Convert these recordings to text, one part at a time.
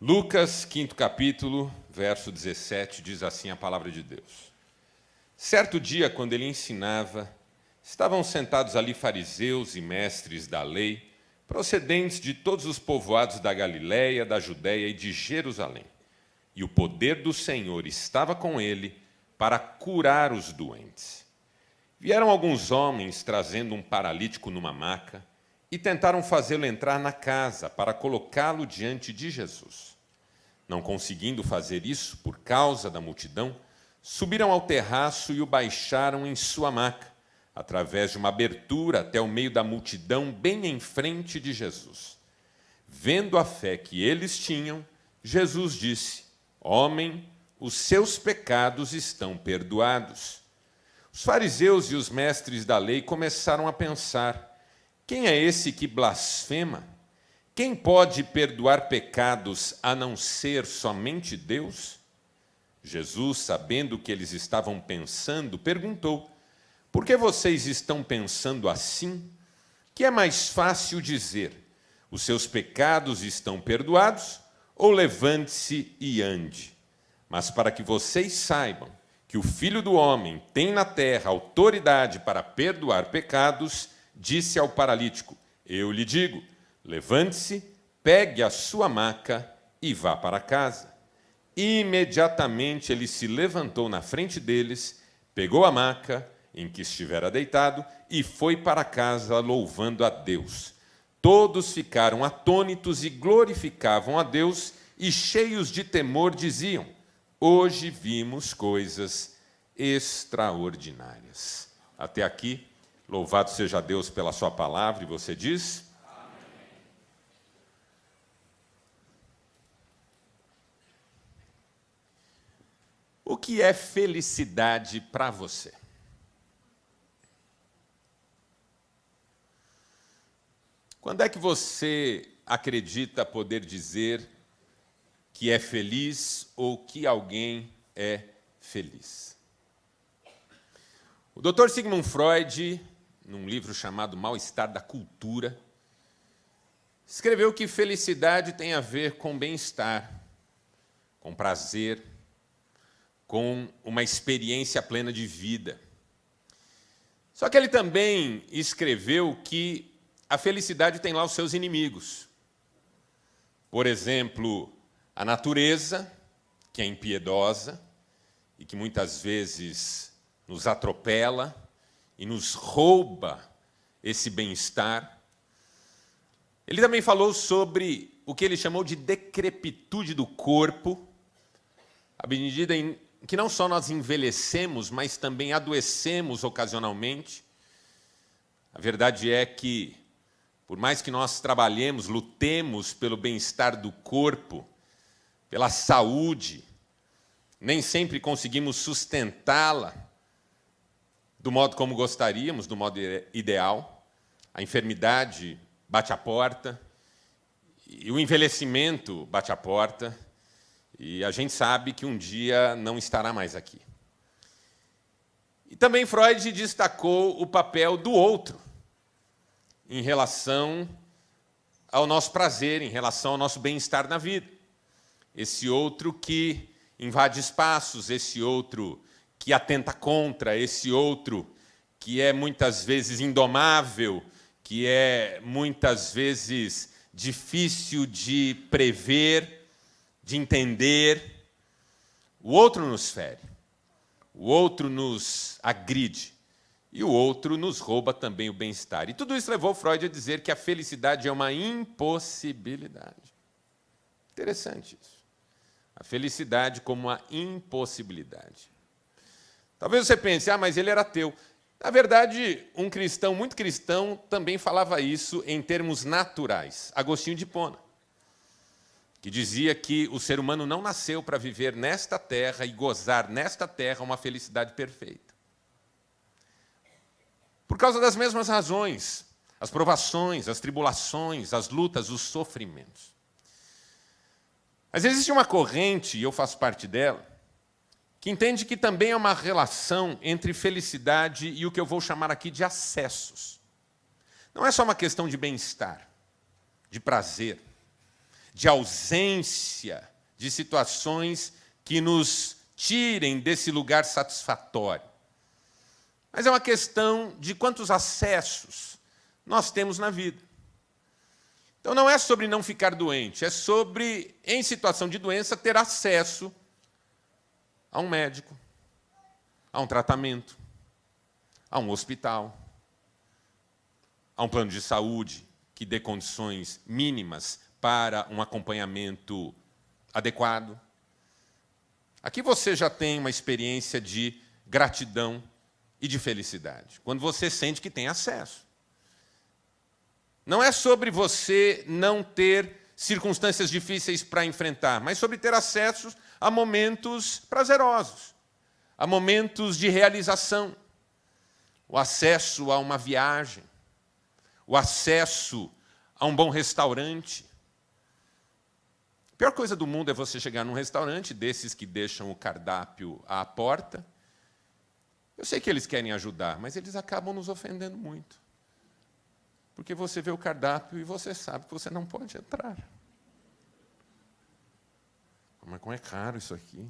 Lucas, 5º capítulo, verso 17, diz assim a palavra de Deus. Certo dia, quando ele ensinava, estavam sentados ali fariseus e mestres da lei, procedentes de todos os povoados da Galiléia, da Judéia e de Jerusalém. E o poder do Senhor estava com ele para curar os doentes. Vieram alguns homens trazendo um paralítico numa maca e tentaram fazê-lo entrar na casa para colocá-lo diante de Jesus. Não conseguindo fazer isso por causa da multidão, subiram ao terraço e o baixaram em sua maca, através de uma abertura até o meio da multidão, bem em frente de Jesus. Vendo a fé que eles tinham, Jesus disse: Homem, os seus pecados estão perdoados. Os fariseus e os mestres da lei começaram a pensar: quem é esse que blasfema? Quem pode perdoar pecados a não ser somente Deus? Jesus, sabendo o que eles estavam pensando, perguntou: por que vocês estão pensando assim? Que é mais fácil dizer: os seus pecados estão perdoados, ou levante-se e ande. Mas para que vocês saibam que o Filho do Homem tem na terra autoridade para perdoar pecados, disse ao paralítico: eu lhe digo, levante-se, pegue a sua maca e vá para casa. Imediatamente ele se levantou na frente deles, pegou a maca em que estivera deitado e foi para casa louvando a Deus. Todos ficaram atônitos e glorificavam a Deus e, cheios de temor, diziam: hoje vimos coisas extraordinárias. Até aqui, louvado seja Deus pela sua palavra, e você diz: amém. O que é felicidade para você? Quando é que você acredita poder dizer que é feliz ou que alguém é feliz? O Dr. Sigmund Freud, num livro chamado Mal-Estar da Cultura, escreveu que felicidade tem a ver com bem-estar, com prazer, com uma experiência plena de vida. Só que ele também escreveu que a felicidade tem lá os seus inimigos. Por exemplo, a natureza, que é impiedosa e que muitas vezes nos atropela e nos rouba esse bem-estar. Ele também falou sobre o que ele chamou de decrepitude do corpo, à medida em que não só nós envelhecemos, mas também adoecemos ocasionalmente. A verdade é que, por mais que nós trabalhemos, lutemos pelo bem-estar do corpo, pela saúde, nem sempre conseguimos sustentá-la do modo como gostaríamos, do modo ideal. A enfermidade bate à porta, e o envelhecimento bate à porta, e a gente sabe que um dia não estará mais aqui. E também Freud destacou o papel do outro em relação ao nosso prazer, em relação ao nosso bem-estar na vida. Esse outro que invade espaços, esse outro que atenta contra, esse outro que é muitas vezes indomável, que é muitas vezes difícil de prever, de entender. O outro nos fere, o outro nos agride, e o outro nos rouba também o bem-estar. E tudo isso levou Freud a dizer que a felicidade é uma impossibilidade. Interessante isso. A felicidade como uma impossibilidade. Talvez você pense: mas ele era ateu. Na verdade, um cristão, muito cristão, também falava isso em termos naturais. Agostinho de Hipona, que dizia que o ser humano não nasceu para viver nesta terra e gozar nesta terra uma felicidade perfeita. Por causa das mesmas razões, as provações, as tribulações, as lutas, os sofrimentos. Mas existe uma corrente, e eu faço parte dela, que entende que também é uma relação entre felicidade e o que eu vou chamar aqui de acessos. Não é só uma questão de bem-estar, de prazer. de ausência de situações que nos tirem desse lugar satisfatório. Mas é uma questão de quantos acessos nós temos na vida. Então não é sobre não ficar doente, é sobre, em situação de doença, ter acesso a um médico, a um tratamento, a um hospital, a um plano de saúde que dê condições mínimas para um acompanhamento adequado. Aqui você já tem uma experiência de gratidão e de felicidade, quando você sente que tem acesso. Não é sobre você não ter circunstâncias difíceis para enfrentar, mas sobre ter acesso a momentos prazerosos, a momentos de realização, o acesso a uma viagem, o acesso a um bom restaurante. A pior coisa do mundo é você chegar num restaurante desses que deixam o cardápio à porta. Eu sei que eles querem ajudar, mas eles acabam nos ofendendo muito. Porque você vê o cardápio e você sabe que você não pode entrar. Mas como é caro isso aqui?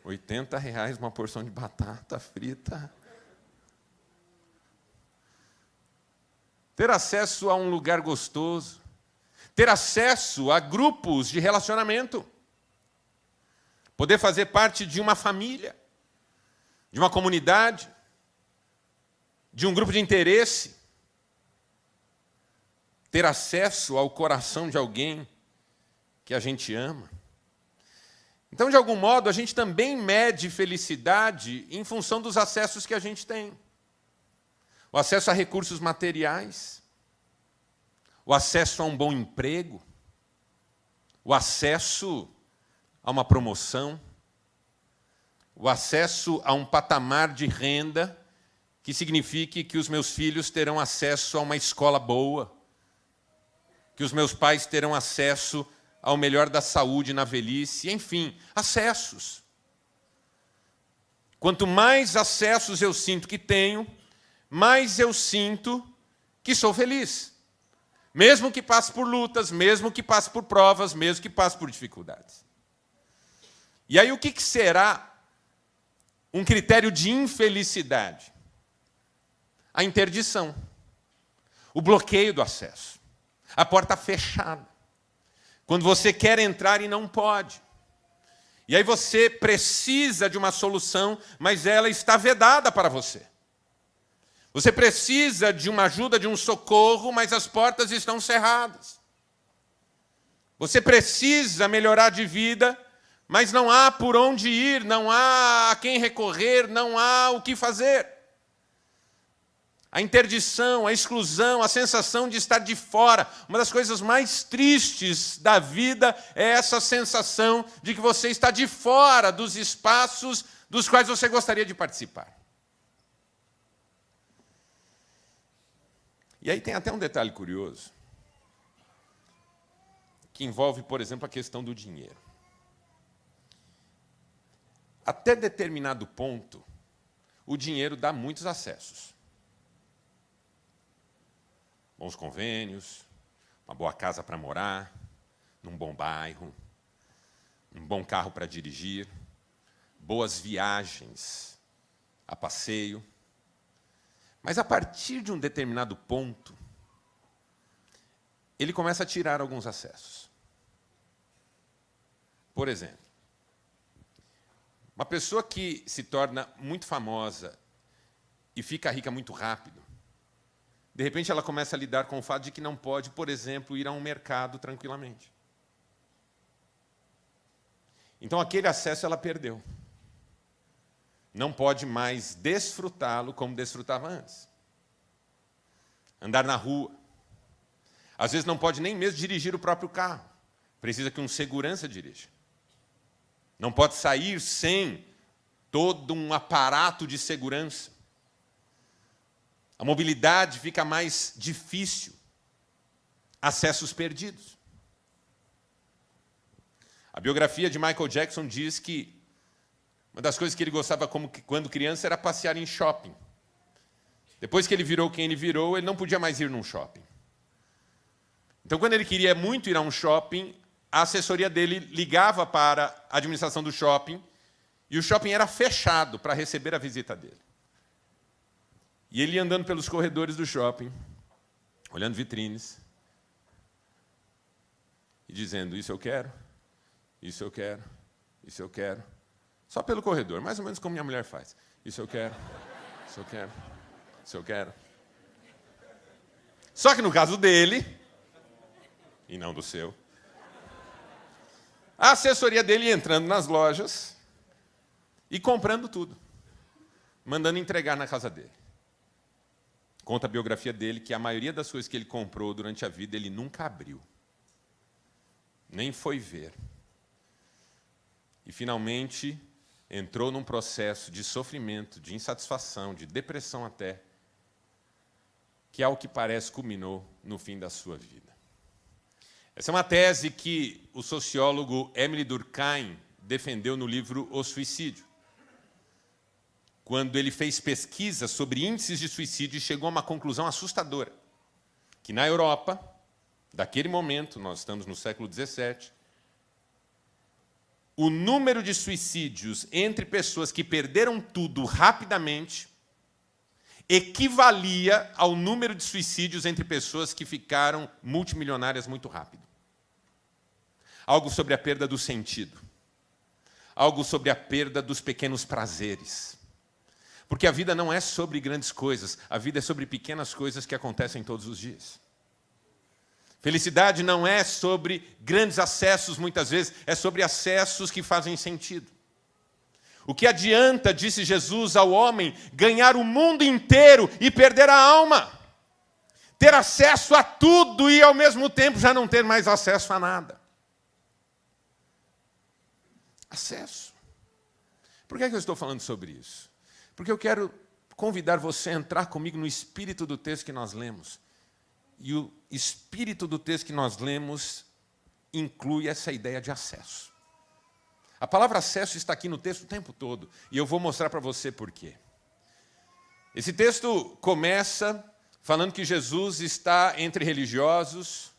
R$80 uma porção de batata frita. Ter acesso a um lugar gostoso. Ter acesso a grupos de relacionamento. Poder fazer parte de uma família, de uma comunidade, de um grupo de interesse. Ter acesso ao coração de alguém que a gente ama. Então, de algum modo, a gente também mede felicidade em função dos acessos que a gente tem. O acesso a recursos materiais, o acesso a um bom emprego, o acesso a uma promoção, o acesso a um patamar de renda que signifique que os meus filhos terão acesso a uma escola boa, que os meus pais terão acesso ao melhor da saúde na velhice, enfim, acessos. Quanto mais acessos eu sinto que tenho, mais eu sinto que sou feliz. Mesmo que passe por lutas, mesmo que passe por provas, mesmo que passe por dificuldades. E aí o que será um critério de infelicidade? A interdição, o bloqueio do acesso. A porta fechada. Quando você quer entrar e não pode. E aí você precisa de uma solução, mas ela está vedada para você. Você precisa de uma ajuda, de um socorro, mas as portas estão cerradas. Você precisa melhorar de vida, mas não há por onde ir, não há a quem recorrer, não há o que fazer. A interdição, a exclusão, a sensação de estar de fora. Uma das coisas mais tristes da vida é essa sensação de que você está de fora dos espaços dos quais você gostaria de participar. E aí tem até um detalhe curioso, que envolve, por exemplo, a questão do dinheiro. Até determinado ponto, o dinheiro dá muitos acessos. Bons convênios, uma boa casa para morar, num bom bairro, um bom carro para dirigir, boas viagens a passeio. Mas, a partir de um determinado ponto, ele começa a tirar alguns acessos. Por exemplo, uma pessoa que se torna muito famosa e fica rica muito rápido, de repente ela começa a lidar com o fato de que não pode, por exemplo, ir a um mercado tranquilamente. Então, aquele acesso ela perdeu. Não pode mais desfrutá-lo como desfrutava antes. Andar na rua. Às vezes não pode nem mesmo dirigir o próprio carro. Precisa que um segurança dirija. Não pode sair sem todo um aparato de segurança. A mobilidade fica mais difícil. Acessos perdidos. A biografia de Michael Jackson diz que uma das coisas que ele gostava quando criança era passear em shopping. Depois que ele virou quem ele virou, ele não podia mais ir num shopping. Então, quando ele queria muito ir a um shopping, a assessoria dele ligava para a administração do shopping e o shopping era fechado para receber a visita dele. E ele ia andando pelos corredores do shopping, olhando vitrines e dizendo: isso eu quero, isso eu quero, isso eu quero. Só pelo corredor, mais ou menos como minha mulher faz. Isso eu quero, isso eu quero, isso eu quero. Só que no caso dele, e não do seu, a assessoria dele ia entrando nas lojas e comprando tudo, mandando entregar na casa dele. Conta a biografia dele que a maioria das coisas que ele comprou durante a vida ele nunca abriu, nem foi ver. E finalmente entrou num processo de sofrimento, de insatisfação, de depressão até, que ao que parece culminou no fim da sua vida. Essa é uma tese que o sociólogo Émile Durkheim defendeu no livro O Suicídio, quando ele fez pesquisa sobre índices de suicídio e chegou a uma conclusão assustadora, que na Europa, daquele momento, nós estamos no século XVII, o número de suicídios entre pessoas que perderam tudo rapidamente equivalia ao número de suicídios entre pessoas que ficaram multimilionárias muito rápido. Algo sobre a perda do sentido. Algo sobre a perda dos pequenos prazeres. Porque a vida não é sobre grandes coisas, a vida é sobre pequenas coisas que acontecem todos os dias. Felicidade não é sobre grandes acessos, muitas vezes, é sobre acessos que fazem sentido. O que adianta, disse Jesus ao homem, ganhar o mundo inteiro e perder a alma? Ter acesso a tudo e, ao mesmo tempo, já não ter mais acesso a nada. Acesso. Por que eu estou falando sobre isso? Porque eu quero convidar você a entrar comigo no espírito do texto que nós lemos. E o espírito do texto que nós lemos inclui essa ideia de acesso. A palavra acesso está aqui no texto o tempo todo, e eu vou mostrar para você por quê. Esse texto começa falando que Jesus está entre religiosos,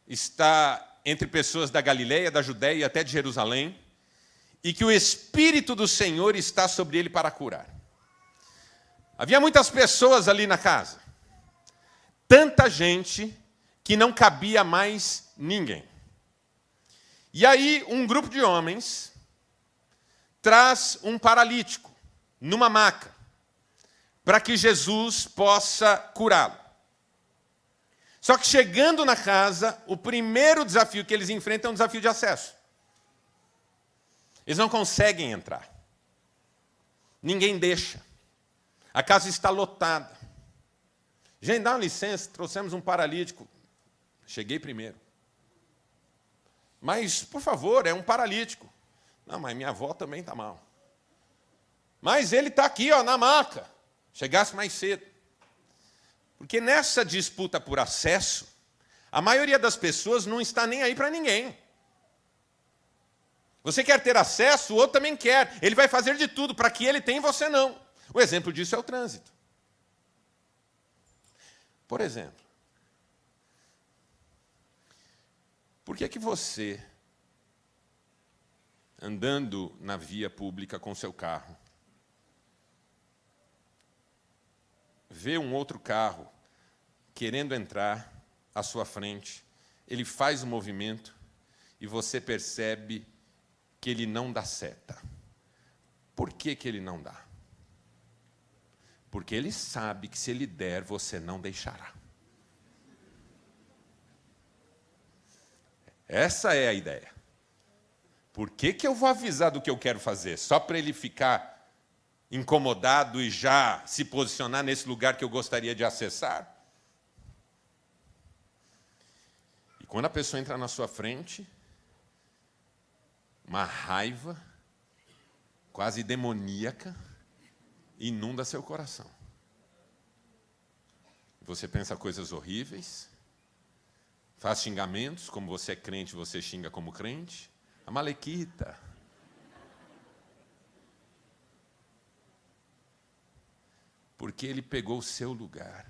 está entre pessoas da Galileia, da Judéia e até de Jerusalém, e que o Espírito do Senhor está sobre ele para curar. Havia muitas pessoas ali na casa, tanta gente que não cabia mais ninguém. E aí um grupo de homens traz um paralítico numa maca, para que Jesus possa curá-lo. Só que chegando na casa, o primeiro desafio que eles enfrentam é um desafio de acesso. Eles não conseguem entrar. Ninguém deixa. A casa está lotada. Gente, dá uma licença, trouxemos um paralítico. Cheguei primeiro. Mas, por favor, é um paralítico. Não, mas minha avó também está mal. Mas ele está aqui, ó, na maca. Chegasse mais cedo. Porque nessa disputa por acesso, a maioria das pessoas não está nem aí para ninguém. Você quer ter acesso, o outro também quer. Ele vai fazer de tudo para que ele tenha e você não. O exemplo disso é o trânsito. Por exemplo, por que você, andando na via pública com seu carro, vê um outro carro querendo entrar à sua frente, ele faz um movimento e você percebe que ele não dá seta? Por que ele não dá? Porque ele sabe que se ele der, você não deixará. Essa é a ideia. Por que eu vou avisar do que eu quero fazer? Só para ele ficar incomodado e já se posicionar nesse lugar que eu gostaria de acessar? E quando a pessoa entra na sua frente, uma raiva quase demoníaca inunda seu coração. Você pensa coisas horríveis, faz xingamentos, como você é crente, você xinga como crente. A malequita. Porque ele pegou o seu lugar.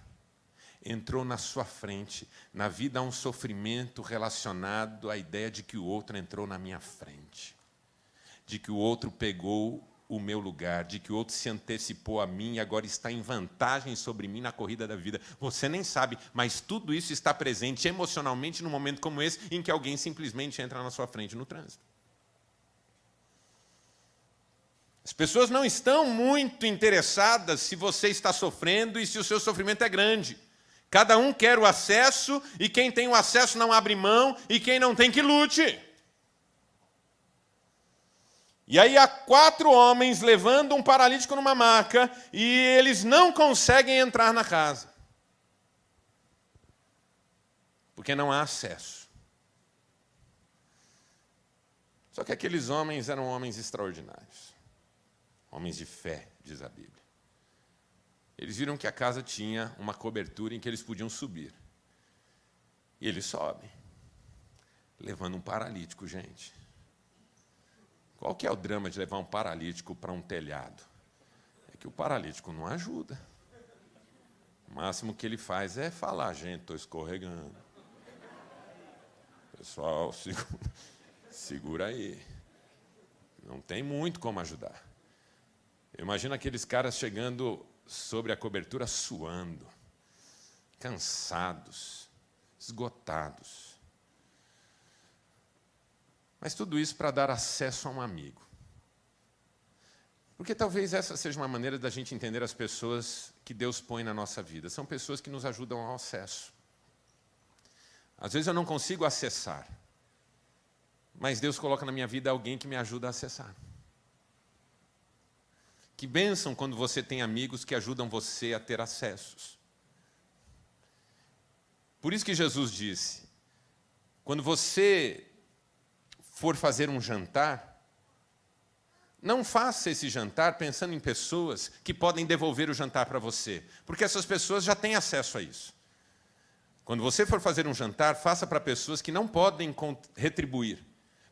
entrou na sua frente. Na vida há um sofrimento relacionado à ideia de que o outro entrou na minha frente, de que o outro pegou o meu lugar, de que o outro se antecipou a mim e agora está em vantagem sobre mim na corrida da vida. Você nem sabe, mas tudo isso está presente emocionalmente num momento como esse, em que alguém simplesmente entra na sua frente no trânsito. As pessoas não estão muito interessadas se você está sofrendo e se o seu sofrimento é grande. Cada um quer o acesso, e quem tem o acesso não abre mão, e quem não tem que lute. E aí há 4 homens levando um paralítico numa maca, e eles não conseguem entrar na casa. Porque não há acesso. Só que aqueles homens eram homens extraordinários. Homens de fé, diz a Bíblia. Eles viram que a casa tinha uma cobertura em que eles podiam subir. E eles sobem, levando um paralítico, gente. Qual que é o drama de levar um paralítico para um telhado? É que o paralítico não ajuda. O máximo que ele faz é falar, gente, estou escorregando. Pessoal, segura aí. Não tem muito como ajudar. Eu imagino aqueles caras chegando sobre a cobertura suando, cansados, esgotados. Mas tudo isso para dar acesso a um amigo. Porque talvez essa seja uma maneira da gente entender as pessoas que Deus põe na nossa vida. São pessoas que nos ajudam ao acesso. Às vezes eu não consigo acessar, mas Deus coloca na minha vida alguém que me ajuda a acessar. Que bênção quando você tem amigos que ajudam você a ter acessos. Por isso que Jesus disse, quando você for fazer um jantar, não faça esse jantar pensando em pessoas que podem devolver o jantar para você, porque essas pessoas já têm acesso a isso. Quando você for fazer um jantar, faça para pessoas que não podem retribuir,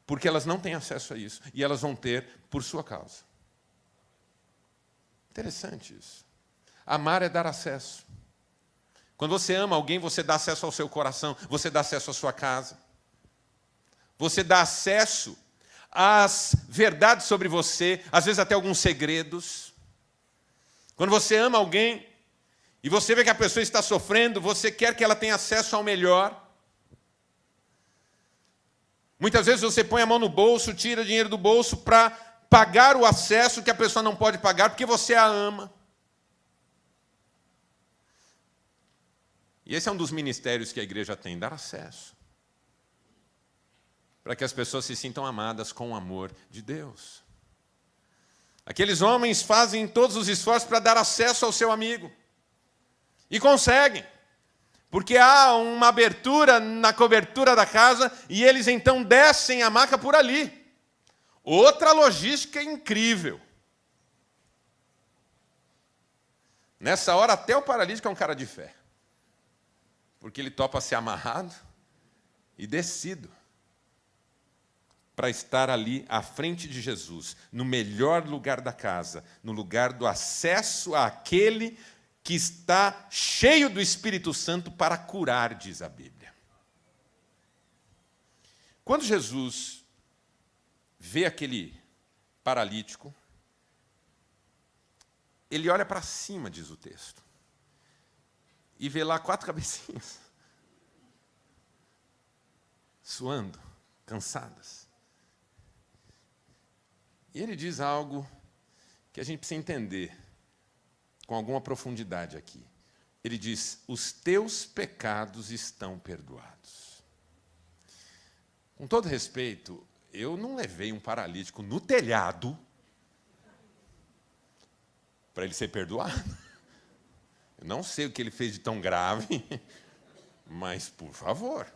porque elas não têm acesso a isso, e elas vão ter por sua causa. Interessante isso. Amar é dar acesso. Quando você ama alguém, você dá acesso ao seu coração, você dá acesso à sua casa. Você dá acesso às verdades sobre você, às vezes até alguns segredos. Quando você ama alguém e você vê que a pessoa está sofrendo, você quer que ela tenha acesso ao melhor. Muitas vezes você põe a mão no bolso, tira dinheiro do bolso para pagar o acesso que a pessoa não pode pagar, porque você a ama. E esse é um dos ministérios que a igreja tem, dar acesso. Para que as pessoas se sintam amadas com o amor de Deus. Aqueles homens fazem todos os esforços para dar acesso ao seu amigo. E conseguem. Porque há uma abertura na cobertura da casa, e eles então descem a maca por ali. Outra logística incrível. Nessa hora, até o paralítico é um cara de fé. Porque ele topa ser amarrado e descido para estar ali à frente de Jesus, no melhor lugar da casa, no lugar do acesso àquele que está cheio do Espírito Santo para curar, diz a Bíblia. Quando Jesus vê aquele paralítico, ele olha para cima, diz o texto, e vê lá 4 cabecinhas, suando, cansadas. E ele diz algo que a gente precisa entender com alguma profundidade aqui. Ele diz, os teus pecados estão perdoados. Com todo respeito, eu não levei um paralítico no telhado para ele ser perdoado. Eu não sei o que ele fez de tão grave, mas, por favor.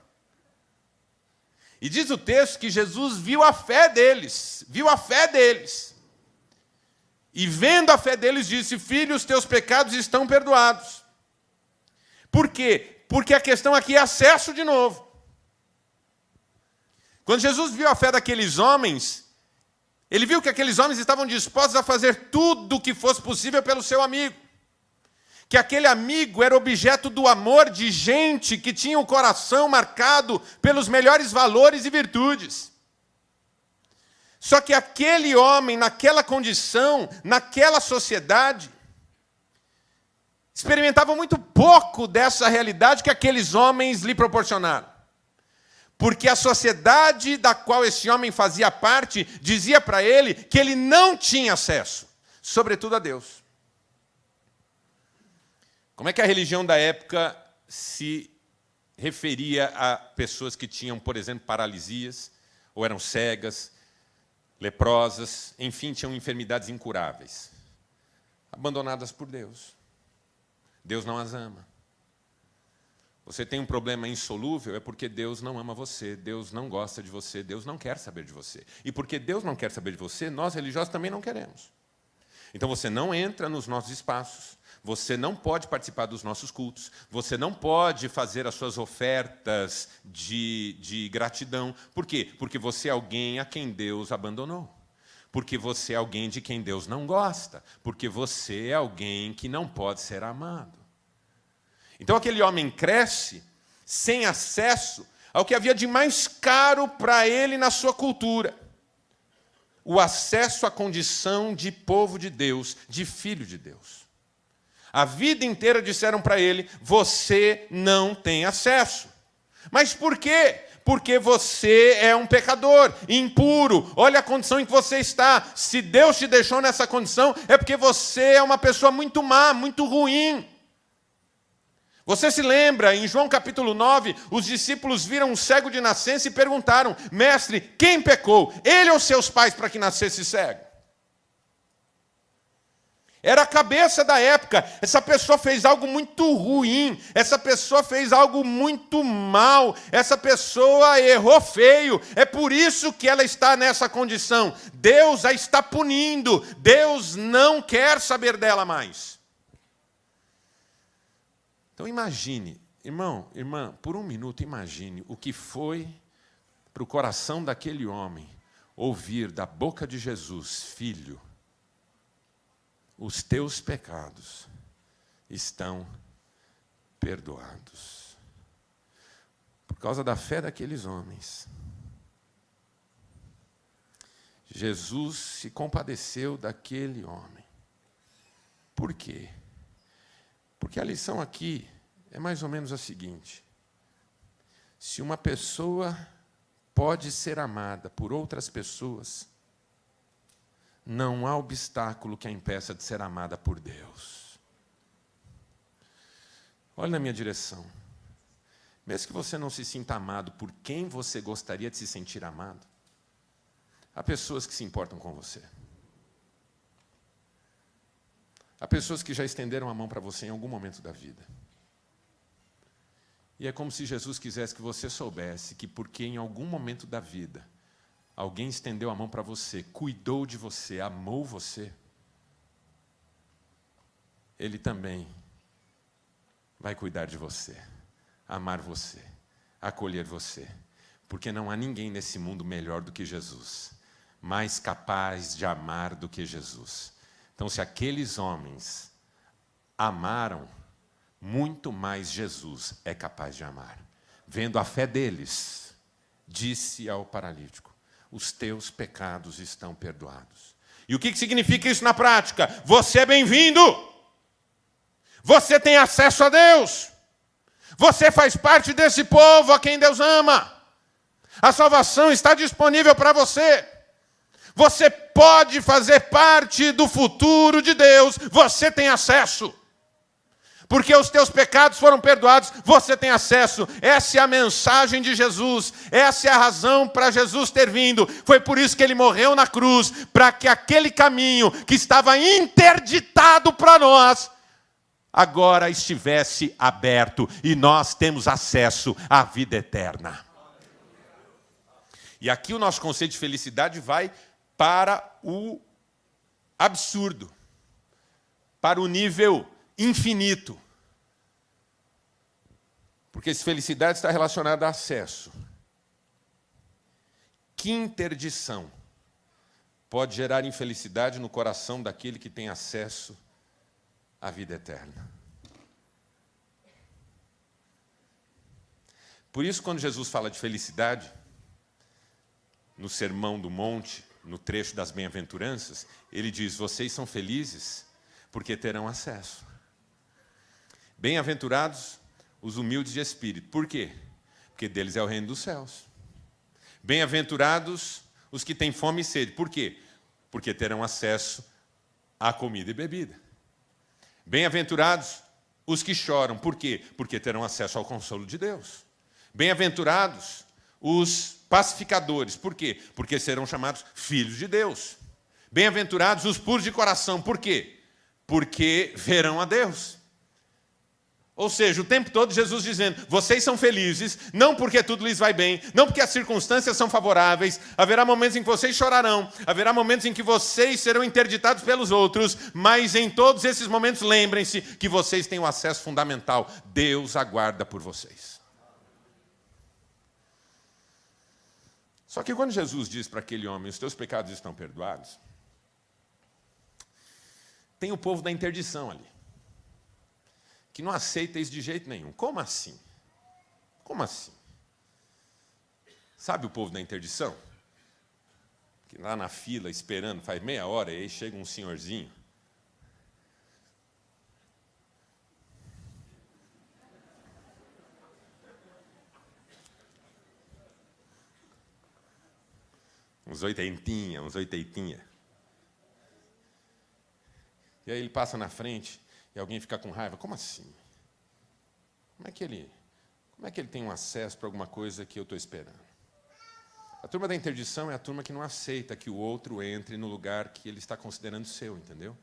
E diz o texto que Jesus viu a fé deles, E vendo a fé deles, disse, filho, os teus pecados estão perdoados. Por quê? Porque a questão aqui é acesso de novo. Quando Jesus viu a fé daqueles homens, ele viu que aqueles homens estavam dispostos a fazer tudo o que fosse possível pelo seu amigo. que aquele amigo era objeto do amor de gente que tinha o coração marcado pelos melhores valores e virtudes. Só que aquele homem, naquela condição, naquela sociedade, experimentava muito pouco dessa realidade que aqueles homens lhe proporcionaram. Porque a sociedade da qual esse homem fazia parte dizia para ele que ele não tinha acesso, sobretudo a Deus. Como é que a religião da época se referia a pessoas que tinham, por exemplo, paralisias, ou eram cegas, leprosas, enfim, tinham enfermidades incuráveis? Abandonadas por Deus. Deus não as ama. Você tem um problema insolúvel, é porque Deus não ama você, Deus não gosta de você, Deus não quer saber de você. E porque Deus não quer saber de você, nós religiosos também não queremos. Então você não entra nos nossos espaços, você não pode participar dos nossos cultos, você não pode fazer as suas ofertas de gratidão. Por quê? Porque você é alguém a quem Deus abandonou. Porque você é alguém de quem Deus não gosta. Porque você é alguém que não pode ser amado. Então aquele homem cresce sem acesso ao que havia de mais caro para ele na sua cultura. O acesso à condição de povo de Deus, de filho de Deus. A vida inteira disseram para ele, você não tem acesso. Mas por quê? Porque você é um pecador, impuro. Olha a condição em que você está. Se Deus te deixou nessa condição, é porque você é uma pessoa muito má, muito ruim. Você se lembra, em João capítulo 9, os discípulos viram um cego de nascença e perguntaram, mestre, quem pecou? Ele ou seus pais para que nascesse cego? Era a cabeça da época. Essa pessoa fez algo muito ruim. Essa pessoa fez algo muito mal. Essa pessoa errou feio. É por isso que ela está nessa condição. Deus a está punindo. Deus não quer saber dela mais. Então imagine, irmão, irmã, por um minuto imagine o que foi para o coração daquele homem ouvir da boca de Jesus, filho, os teus pecados estão perdoados. Por causa da fé daqueles homens, Jesus se compadeceu daquele homem. Por quê? Porque a lição aqui é mais ou menos a seguinte: se uma pessoa pode ser amada por outras pessoas, não há obstáculo que a impeça de ser amada por Deus. Olha na minha direção. Mesmo que você não se sinta amado por quem você gostaria de se sentir amado, há pessoas que se importam com você. Há pessoas que já estenderam a mão para você em algum momento da vida. E é como se Jesus quisesse que você soubesse que porque em algum momento da vida alguém estendeu a mão para você, cuidou de você, amou você, Ele também vai cuidar de você, amar você, acolher você. Porque não há ninguém nesse mundo melhor do que Jesus, mais capaz de amar do que Jesus. Então, se aqueles homens amaram, muito mais Jesus é capaz de amar. Vendo a fé deles, disse ao paralítico, os teus pecados estão perdoados. E o que significa isso na prática? Você é bem-vindo. Você tem acesso a Deus. Você faz parte desse povo a quem Deus ama. A salvação está disponível para você. Você pode fazer parte do futuro de Deus. Você tem acesso. Porque os teus pecados foram perdoados, você tem acesso. Essa é a mensagem de Jesus. Essa é a razão para Jesus ter vindo. Foi por isso que ele morreu na cruz, para que aquele caminho que estava interditado para nós, agora estivesse aberto. E nós temos acesso à vida eterna. E aqui o nosso conceito de felicidade vai para o absurdo, para o nível infinito. Porque se felicidade está relacionada a acesso, que interdição pode gerar infelicidade no coração daquele que tem acesso à vida eterna? Por isso, quando Jesus fala de felicidade, no Sermão do Monte, no trecho das bem-aventuranças, ele diz: vocês são felizes porque terão acesso. Bem-aventurados os humildes de espírito. Por quê? Porque deles é o reino dos céus. Bem-aventurados os que têm fome e sede. Por quê? Porque terão acesso à comida e bebida. Bem-aventurados os que choram. Por quê? Porque terão acesso ao consolo de Deus. Bem-aventurados os pacificadores. Por quê? Porque serão chamados filhos de Deus. Bem-aventurados os puros de coração. Por quê? Porque verão a Deus. Ou seja, o tempo todo Jesus dizendo: vocês são felizes, não porque tudo lhes vai bem, não porque as circunstâncias são favoráveis, haverá momentos em que vocês chorarão, haverá momentos em que vocês serão interditados pelos outros, mas em todos esses momentos lembrem-se que vocês têm o acesso fundamental. Deus aguarda por vocês. Só que quando Jesus diz para aquele homem: os teus pecados estão perdoados, tem o povo da interdição ali, que não aceita isso de jeito nenhum. Como assim? Como assim? Sabe o povo da interdição? Que lá na fila, esperando, faz meia hora, e aí chega um senhorzinho. Uns oitentinha. E aí ele passa na frente e alguém fica com raiva. Como assim? Como é que ele tem um acesso para alguma coisa que eu estou esperando? A turma da interdição é a turma que não aceita que o outro entre no lugar que ele está considerando seu, entendeu?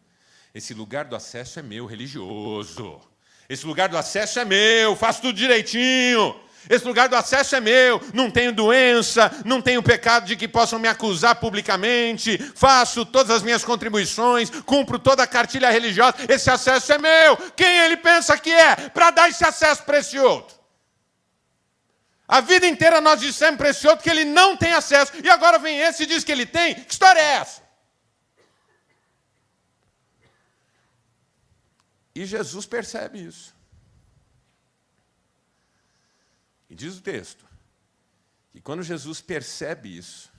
Esse lugar do acesso é meu, religioso. Esse lugar do acesso é meu, faço tudo direitinho. Esse lugar do acesso é meu, não tenho doença, não tenho pecado de que possam me acusar publicamente, faço todas as minhas contribuições, cumpro toda a cartilha religiosa, esse acesso é meu. Quem ele pensa que é para dar esse acesso para esse outro? A vida inteira nós dissemos para esse outro que ele não tem acesso, e agora vem esse e diz que ele tem? Que história é essa? E Jesus percebe isso. E diz o texto que quando Jesus percebe isso,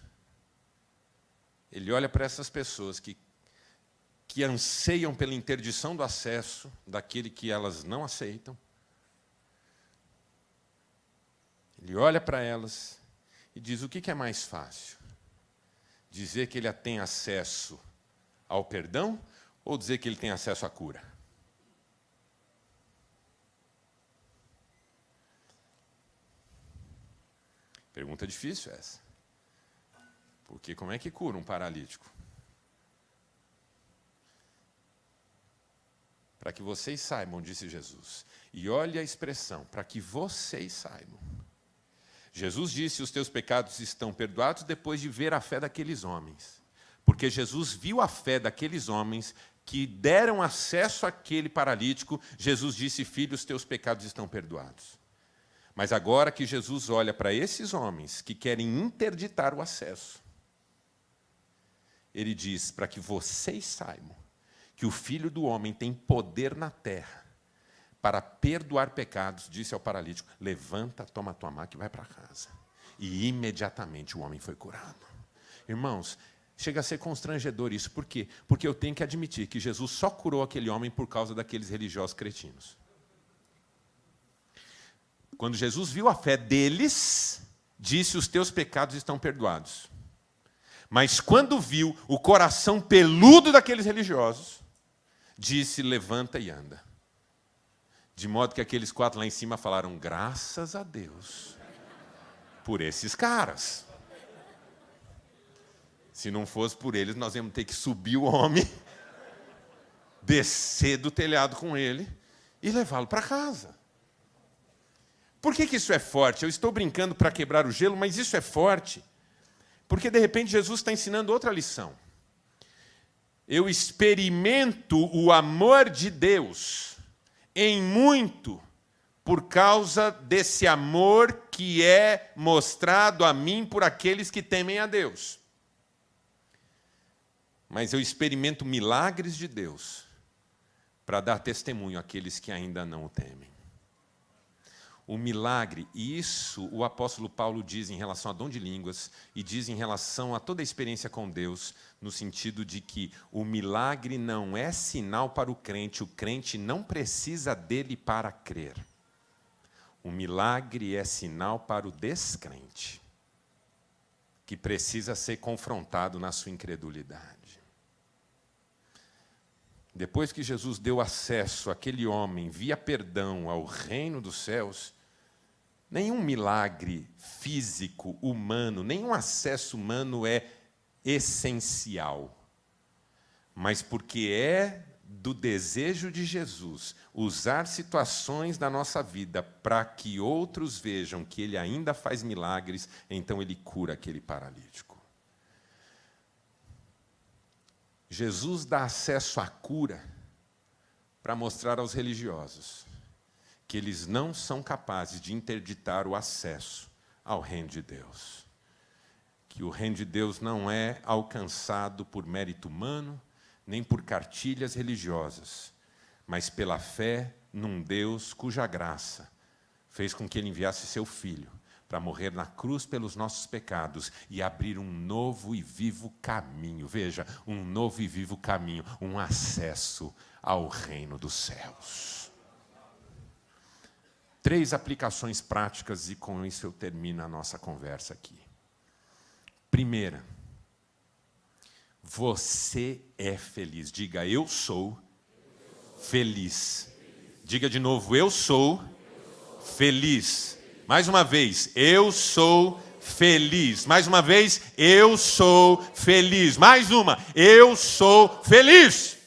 ele olha para essas pessoas que anseiam pela interdição do acesso daquele que elas não aceitam. Ele olha para elas e diz: o que é mais fácil? Dizer que ele tem acesso ao perdão ou dizer que ele tem acesso à cura? Pergunta difícil essa. Porque como é que cura um paralítico? Para que vocês saibam, disse Jesus. E olhe a expressão, para que vocês saibam. Jesus disse: os teus pecados estão perdoados, depois de ver a fé daqueles homens. Porque Jesus viu a fé daqueles homens que deram acesso àquele paralítico. Jesus disse: filho, os teus pecados estão perdoados. Mas agora que Jesus olha para esses homens que querem interditar o acesso, ele diz: para que vocês saibam que o Filho do Homem tem poder na terra para perdoar pecados, disse ao paralítico: levanta, toma a tua maca e vai para casa. E imediatamente o homem foi curado. Irmãos, chega a ser constrangedor isso. Por quê? Porque eu tenho que admitir que Jesus só curou aquele homem por causa daqueles religiosos cretinos. Quando Jesus viu a fé deles, disse: os teus pecados estão perdoados. Mas quando viu o coração peludo daqueles religiosos, disse: levanta e anda. De modo que aqueles 4 lá em cima falaram: graças a Deus por esses caras. Se não fosse por eles, nós íamos ter que subir o homem, descer do telhado com ele e levá-lo para casa. Por que isso é forte? Eu estou brincando para quebrar o gelo, mas isso é forte. Porque, de repente, Jesus está ensinando outra lição. Eu experimento o amor de Deus em muito por causa desse amor que é mostrado a mim por aqueles que temem a Deus. Mas eu experimento milagres de Deus para dar testemunho àqueles que ainda não o temem. O milagre, e isso o apóstolo Paulo diz em relação a dom de línguas e diz em relação a toda a experiência com Deus, no sentido de que o milagre não é sinal para o crente não precisa dele para crer. O milagre é sinal para o descrente, que precisa ser confrontado na sua incredulidade. Depois que Jesus deu acesso àquele homem, via perdão ao reino dos céus, nenhum milagre físico, humano, nenhum acesso humano é essencial. Mas porque é do desejo de Jesus usar situações da nossa vida para que outros vejam que Ele ainda faz milagres, então Ele cura aquele paralítico. Jesus dá acesso à cura para mostrar aos religiosos que eles não são capazes de interditar o acesso ao reino de Deus. Que o reino de Deus não é alcançado por mérito humano, nem por cartilhas religiosas, mas pela fé num Deus cuja graça fez com que Ele enviasse seu Filho para morrer na cruz pelos nossos pecados e abrir um novo e vivo caminho. Veja, um novo e vivo caminho, um acesso ao reino dos céus. 3 aplicações práticas e com isso eu termino a nossa conversa aqui. Primeira, você é feliz. Diga, eu sou feliz. Diga de novo, eu sou feliz. Mais uma vez, eu sou feliz. Mais uma vez, eu sou feliz. Mais uma, eu sou feliz.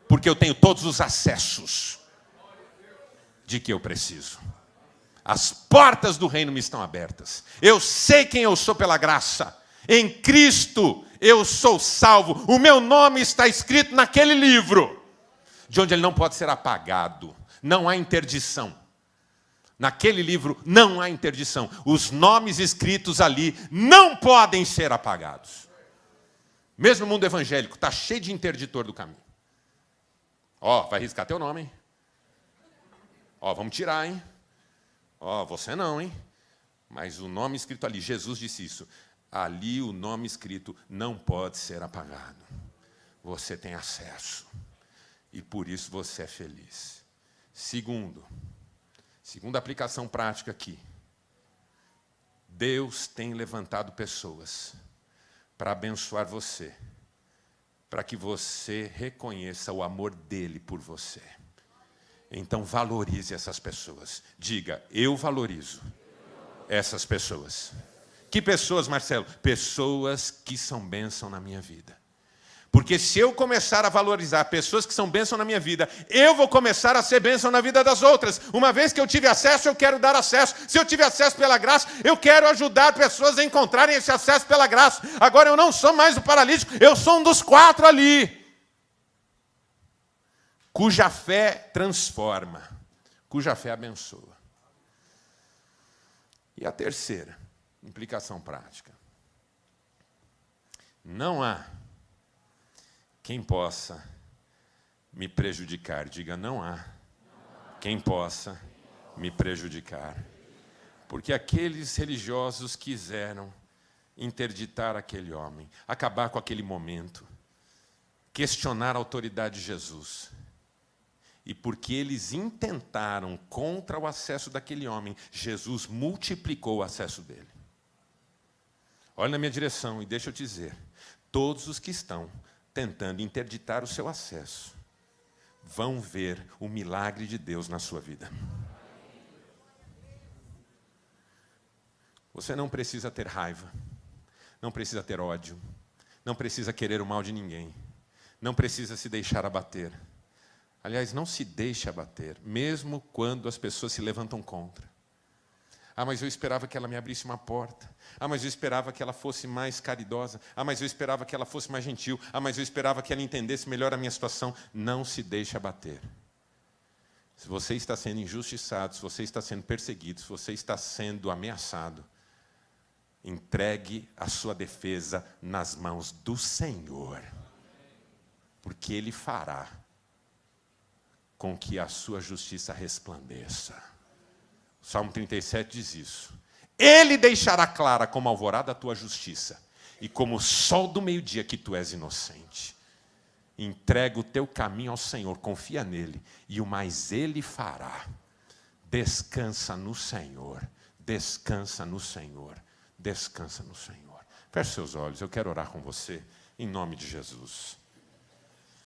Porque eu tenho todos os acessos de que eu preciso. As portas do reino me estão abertas. Eu sei quem eu sou pela graça. Em Cristo eu sou salvo. O meu nome está escrito naquele livro, de onde ele não pode ser apagado. Não há interdição. Naquele livro não há interdição. Os nomes escritos ali não podem ser apagados. Mesmo o mundo evangélico está cheio de interditor do caminho. Ó, vai riscar teu nome, hein? Ó, vamos tirar, hein? Ó, você não, hein? Mas o nome escrito ali, Jesus disse isso. Ali o nome escrito não pode ser apagado. Você tem acesso. E por isso você é feliz. Segunda aplicação prática aqui. Deus tem levantado pessoas para abençoar você, para que você reconheça o amor dele por você. Então valorize essas pessoas. Diga, eu valorizo essas pessoas. Que pessoas, Marcelo? Pessoas que são bênção na minha vida. Porque se eu começar a valorizar pessoas que são bênção na minha vida, eu vou começar a ser bênção na vida das outras. Uma vez que eu tive acesso, eu quero dar acesso. Se eu tive acesso pela graça, eu quero ajudar pessoas a encontrarem esse acesso pela graça. Agora eu não sou mais o paralítico, eu sou um dos 4 ali. Cuja fé transforma, cuja fé abençoa. E a terceira implicação prática. Não há quem possa me prejudicar. Diga, não há quem possa me prejudicar. Porque aqueles religiosos quiseram interditar aquele homem, acabar com aquele momento, questionar a autoridade de Jesus. E porque eles intentaram contra o acesso daquele homem, Jesus multiplicou o acesso dele. Olha na minha direção e deixa eu te dizer, todos os que estão tentando interditar o seu acesso vão ver o milagre de Deus na sua vida. Você não precisa ter raiva, não precisa ter ódio, não precisa querer o mal de ninguém, não precisa se deixar abater. Aliás, não se deixe abater, mesmo quando as pessoas se levantam contra. Ah, mas eu esperava que ela me abrisse uma porta. Ah, mas eu esperava que ela fosse mais caridosa. Ah, mas eu esperava que ela fosse mais gentil. Ah, mas eu esperava que ela entendesse melhor a minha situação. Não se deixe abater. Se você está sendo injustiçado, se você está sendo perseguido, se você está sendo ameaçado, entregue a sua defesa nas mãos do Senhor. Porque Ele fará com que a sua justiça resplandeça. O Salmo 37 diz isso. Ele deixará clara como a alvorada a tua justiça, e como o sol do meio-dia que tu és inocente. Entrega o teu caminho ao Senhor, confia nele, e o mais ele fará. Descansa no Senhor, descansa no Senhor, descansa no Senhor. Feche seus olhos, eu quero orar com você, em nome de Jesus.